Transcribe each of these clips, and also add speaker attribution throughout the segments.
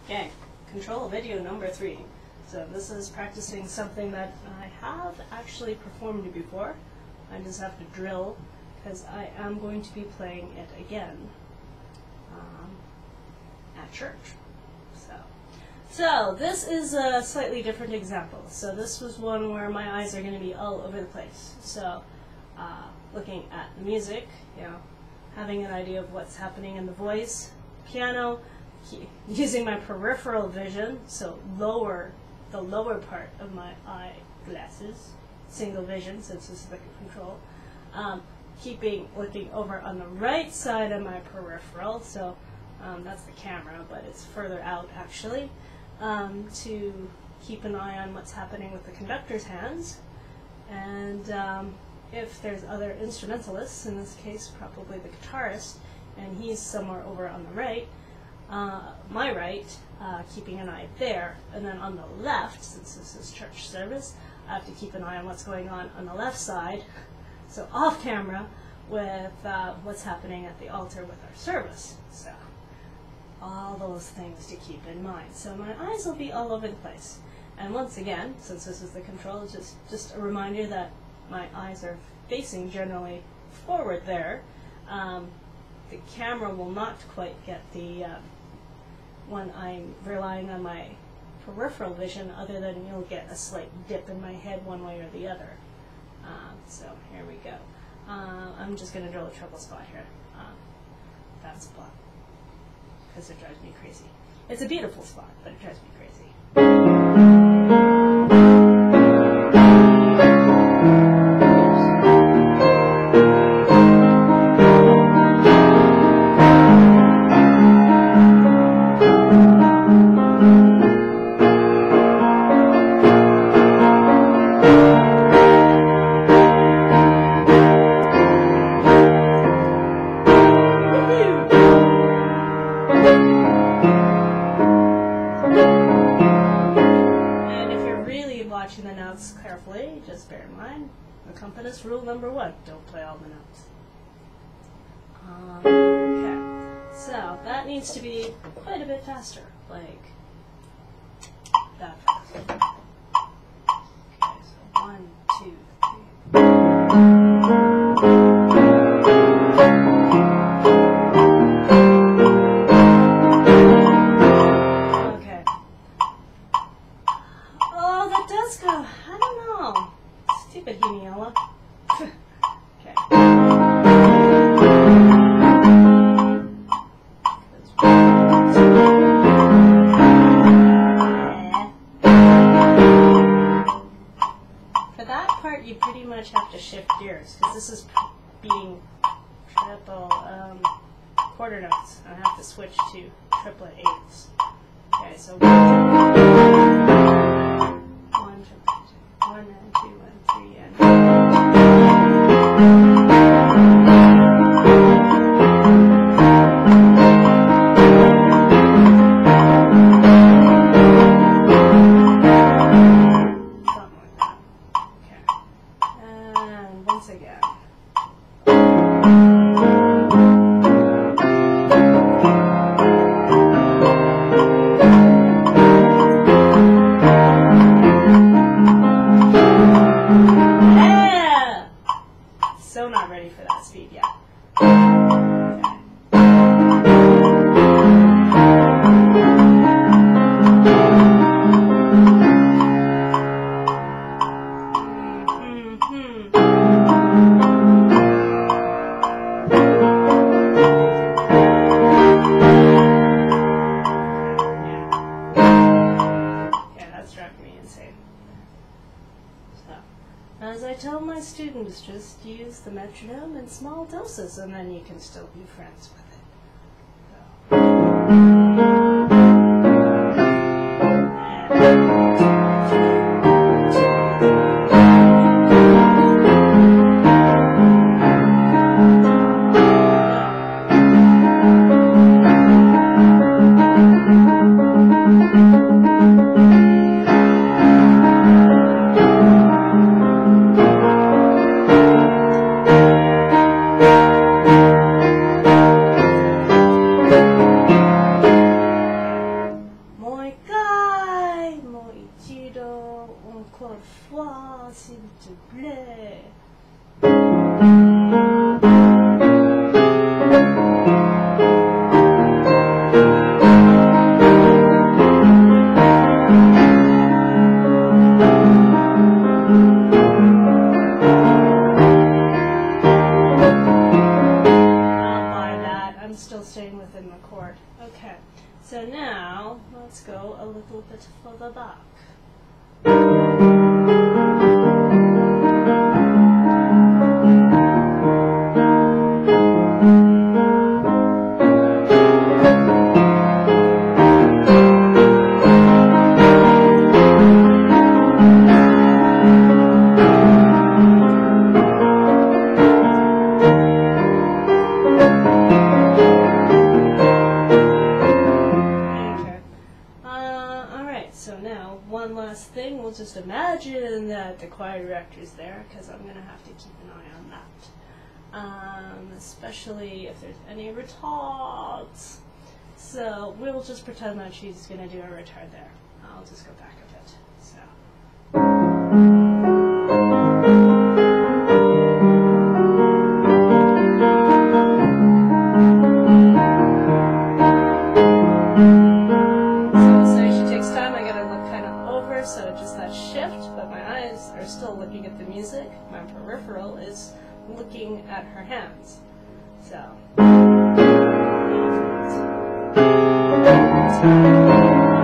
Speaker 1: Okay, control video number 3. So this is practicing something that I have actually performed before. I just have to drill because I am going to be playing it again at church. So this is a slightly different example. So this was one where my eyes are going to be all over the place. So looking at the music, having an idea of what's happening in the voice, piano, using my peripheral vision, so the lower part of my eyeglasses, single vision since this is the control, looking over on the right side of my peripheral, so that's the camera, but it's further out actually, to keep an eye on what's happening with the conductor's hands, and if there's other instrumentalists, in this case probably the guitarist, and he's somewhere over on the right, my right, keeping an eye there, and then on the left, since this is church service, I have to keep an eye on what's going on the left side, so off camera, with what's happening at the altar with our service. So all those things to keep in mind. So my eyes will be all over the place. And once again, since this is the control, just a reminder that my eyes are facing generally forward there. The camera will not quite get the when I'm relying on my peripheral vision, other than you'll get a slight dip in my head one way or the other. So here we go. I'm just going to drill a treble spot here. That spot, because it drives me crazy. It's a beautiful spot, but it drives me crazy. Watching the notes carefully, just bear in mind, accompanist rule number 1, don't play all the notes. Okay, so that needs to be quite a bit faster, like that fast. Okay, so 1, 2, 3. I don't know. Stupid Hiniella. Okay. For that part, you pretty much have to shift gears, because this is being triple quarter notes. I have to switch to triplet eighths. Okay, so 1 and 2 and 3 and something like that. Okay. And once again. So not ready for that speed yet. Yeah, that's driving me insane. As I tell my students, just use the metronome in small doses, and then you can still be friends with it. So. so now let's go a little bit further back. So now, one last thing, we'll just imagine that the choir director's there, because I'm going to have to keep an eye on that. Especially if there's any retards. So we'll just pretend that she's going to do a retard there. I'll just go back a bit. So. So just that shift, but my eyes are still looking at the music. My peripheral is looking at her hands. So.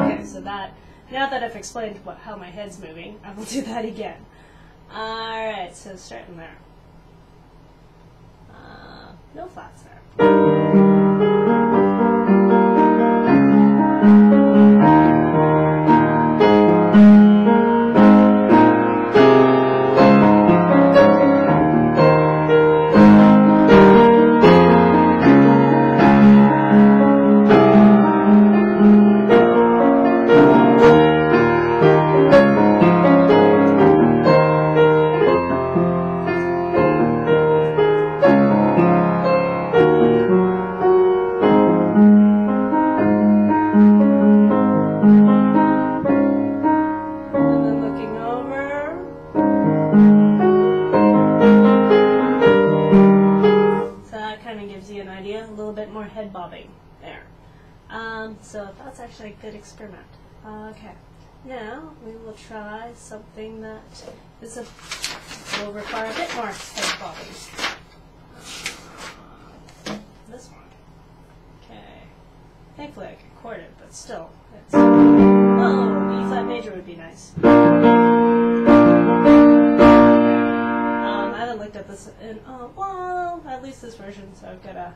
Speaker 1: Okay, so that, now that I've explained how my head's moving, I will do that again. Alright, so starting there. No flats there. Head bobbing there. So that's actually a good experiment. Okay, now we will try something that will require a bit more head bobbing. This one. Okay. Thankfully I can chord it, but still. It's, oh, E flat major would be nice. I haven't looked at this in, well, at least this version, so I've got to.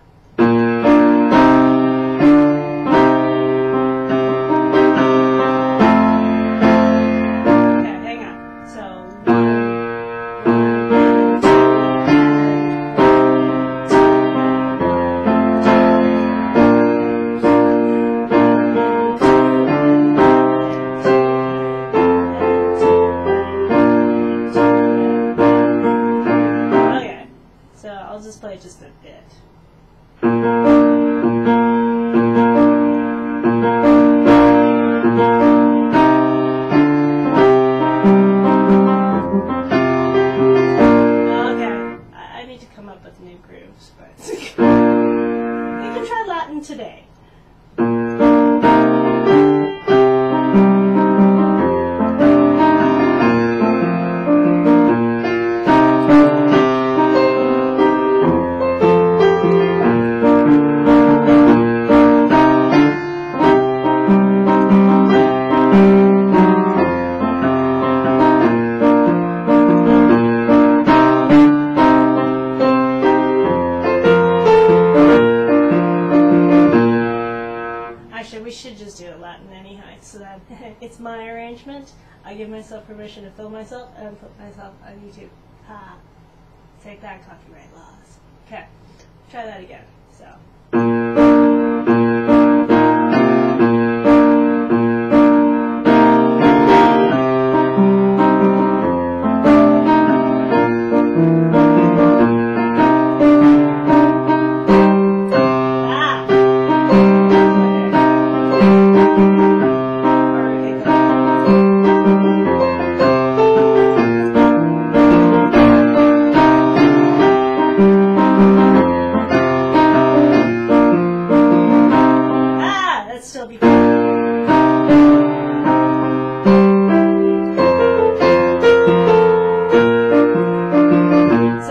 Speaker 1: I'll just play just a bit. Okay, I need to come up with new grooves, but we can try Latin today. We should just do it Latin anyhow, so that it's my arrangement. I give myself permission to film myself and put myself on YouTube. Take that, copyright laws. Okay, try that again. So. Still be so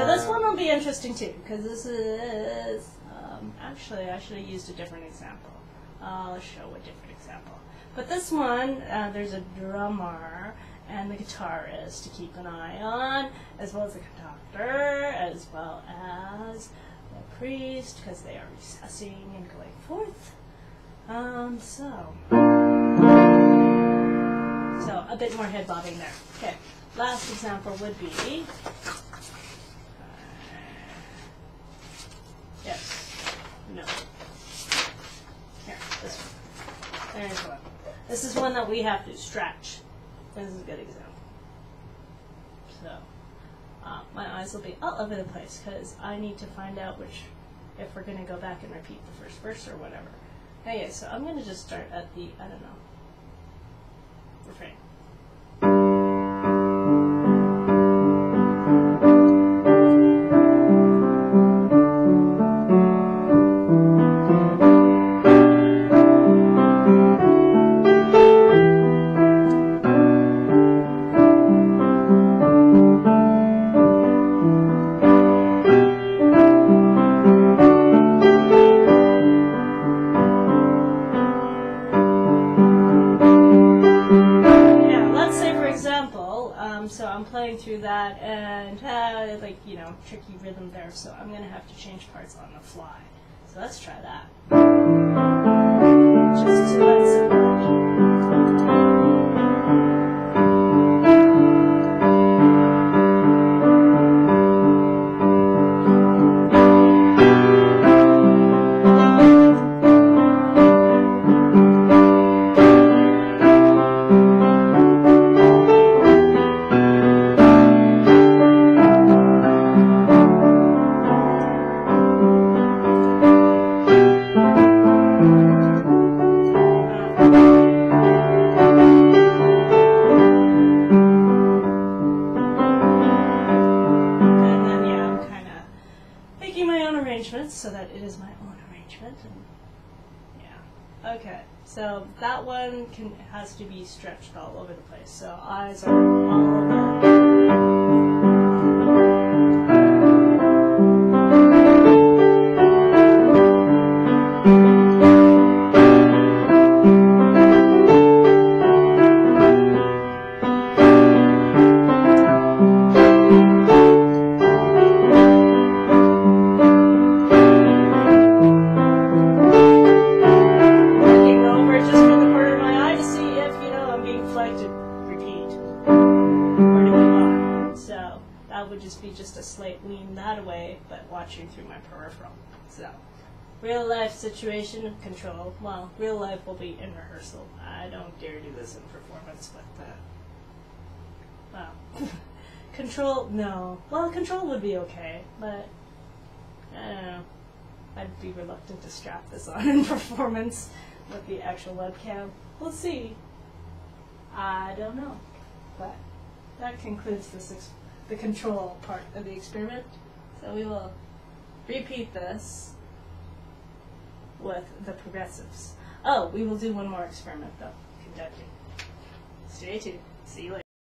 Speaker 1: this one will be interesting too, because this is actually I should have used a different example. I'll show a different example. But this one, there's a drummer and the guitarist to keep an eye on, as well as the conductor, as well as the priest, because they are recessing and going forth. So a bit more head bobbing there. Okay, last example would be, yes, no. Here, this one. There's one. This is one that we have to stretch. This is a good example. So, my eyes will be all over the place because I need to find out if we're going to go back and repeat the first verse or whatever. Okay, so I'm going to just start at the, I don't know, refrain. So I'm playing through that and like, you know, tricky rhythm there, so I'm going to have to change parts on the fly. So let's try that. Just to that simple. So that it is my own arrangement, and yeah, okay. So that one has to be stretched all over the place. So eyes are all over. Would just be just a slight lean that away, but watching through my peripheral. So, real life situation of control. Well, real life will be in rehearsal. I don't dare do this in performance, but well, control, no. Well, control would be okay, but I don't know. I'd be reluctant to strap this on in performance with the actual webcam. We'll see. I don't know, but that concludes the control part of the experiment. So we will repeat this with the progressives. Oh, we will do one more experiment though, conducting. Stay tuned. See you later.